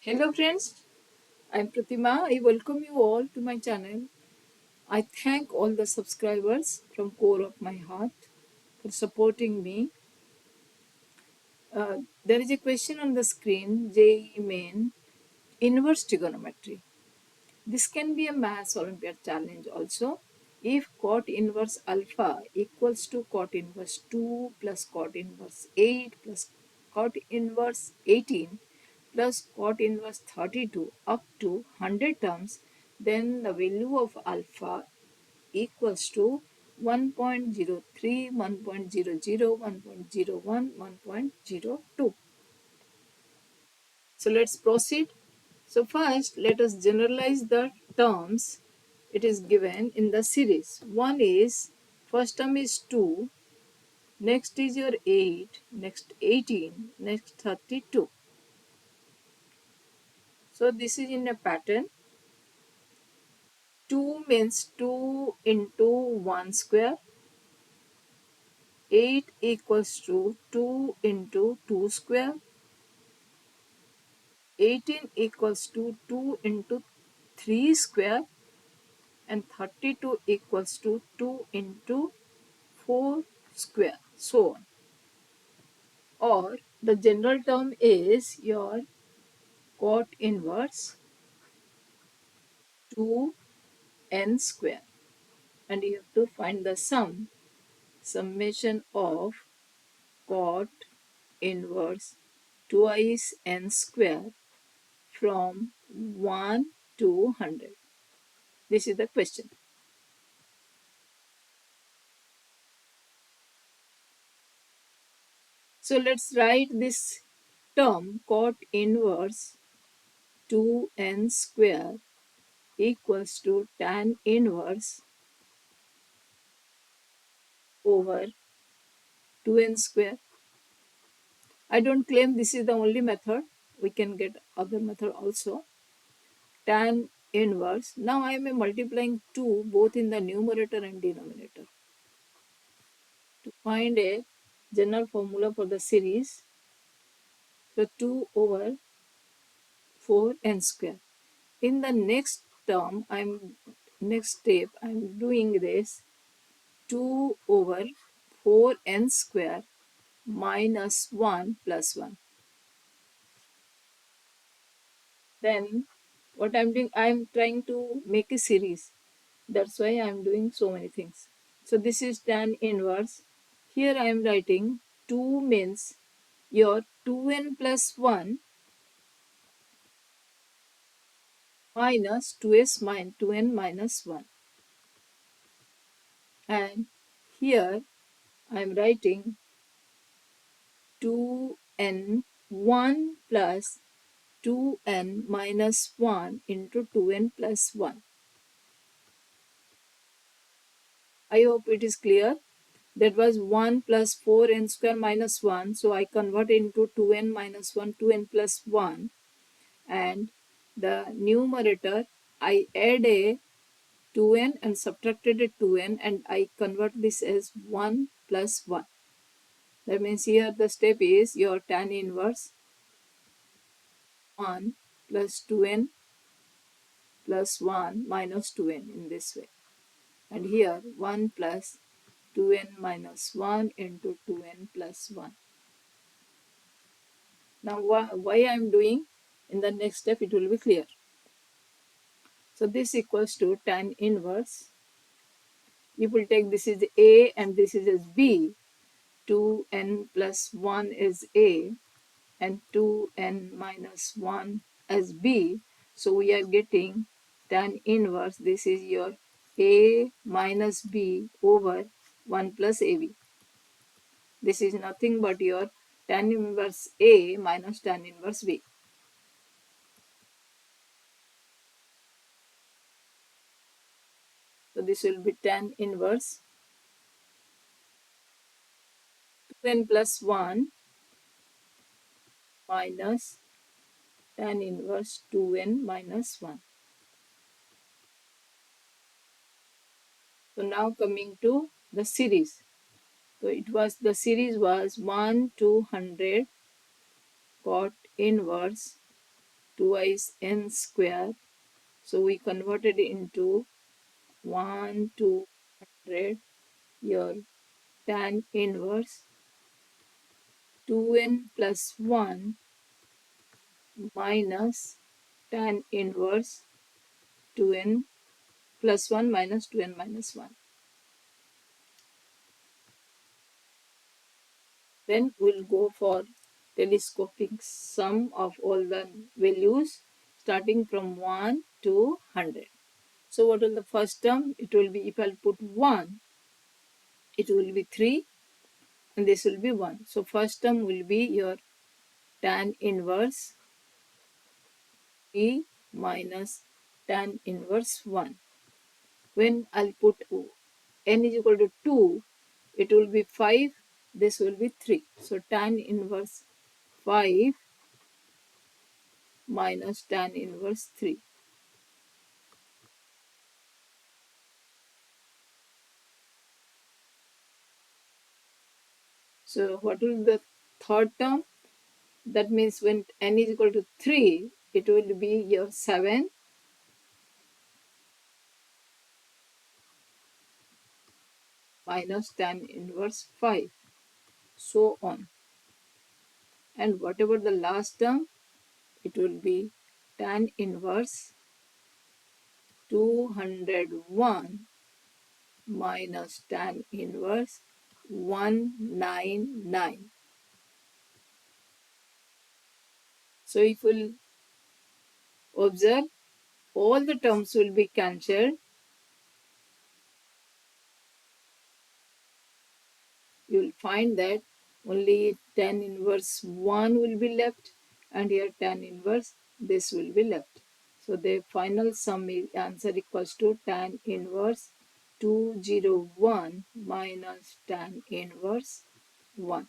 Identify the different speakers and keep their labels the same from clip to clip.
Speaker 1: Hello friends, I'm Pratima. I welcome you all to my channel. I thank all the subscribers from core of my heart for supporting me. There is a question on the screen, JEE Main, inverse trigonometry. This can be a Math Olympiad challenge also. If cot inverse alpha equals to cot inverse 2 plus cot inverse 8 plus cot inverse 18 plus cot inverse 32 up to 100 terms, then the value of alpha equals to 1.03, 1.00, 1.01, 1.02. So let's proceed. So first, let us generalize the terms it is given in the series. One is, first term is 2, next is your 8, next 18, next 32. So this is in a pattern. 2 means 2 into 1 square. 8 equals to 2 into 2 square. 18 equals to 2 into 3 square. And 32 equals to 2 into 4 square, so on. Or the general term is your cot inverse 2n square, and you have to find the summation of cot inverse twice n square from 1 to 100. This is the question. So let's write this term cot inverse 2n square equals to tan inverse over 2n square. I don't claim this is the only method. We can get other method also. Tan inverse. Now I am multiplying 2 both in the numerator and denominator. To find a general formula for the series, so 2 over 4n square. In the next term, next step, I'm doing this 2 over 4n square minus 1 plus 1. Then what I'm doing, I'm trying to make a series. That's why I'm doing so many things. So this is tan inverse. Here I am writing 2 means your 2n plus 1 minus 2n minus 1. And here I am writing 2n 1 plus 2n minus 1 into 2n plus 1. I hope it is clear. That was 1 plus 4n square minus 1. So I convert into 2n minus 1, 2n plus 1. And the numerator, I add a 2n and subtracted a 2n, and I convert this as 1 plus 1. That means here the step is your tan inverse 1 plus 2n plus 1 minus 2n in this way. And here 1 plus 2n minus 1 into 2n plus 1. Now why I am doing, in the next step it will be clear. So this equals to tan inverse. You will take this is A and this is as B. 2n plus 1 is A and 2n minus 1 as B. So we are getting tan inverse. This is your A minus B over 1 plus AB. This is nothing but your tan inverse A minus tan inverse B. So this will be tan inverse 2n plus 1 minus tan inverse 2n minus 1. So now coming to the series. So the series was 1 to 100 cot inverse twice n square. So we converted into 1 to 100. Your tan inverse 2n plus 1 minus tan inverse 2n plus 1 minus 2n minus 1. Then we'll go for telescopic sum of all the values starting from 1 to 100. So what will the first term? It will be, if I'll put 1, it will be 3 and this will be 1. So first term will be your tan inverse 3 minus tan inverse 1. When I'll put n is equal to 2, it will be 5, this will be 3. So tan inverse 5 minus tan inverse 3. So what will be the third term? That means when n is equal to 3, it will be your 7 minus tan inverse 5, so on. And whatever the last term, it will be tan inverse 201 minus tan inverse 199. So if we'll observe, all the terms will be cancelled. You will find that only tan inverse 1 will be left and here tan inverse this will be left. So the final sum is answer equals to tan inverse 201 minus tan inverse 1.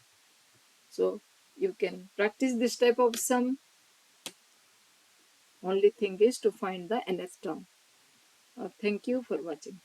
Speaker 1: So you can practice this type of sum. Only thing is to find the nth term. Thank you for watching.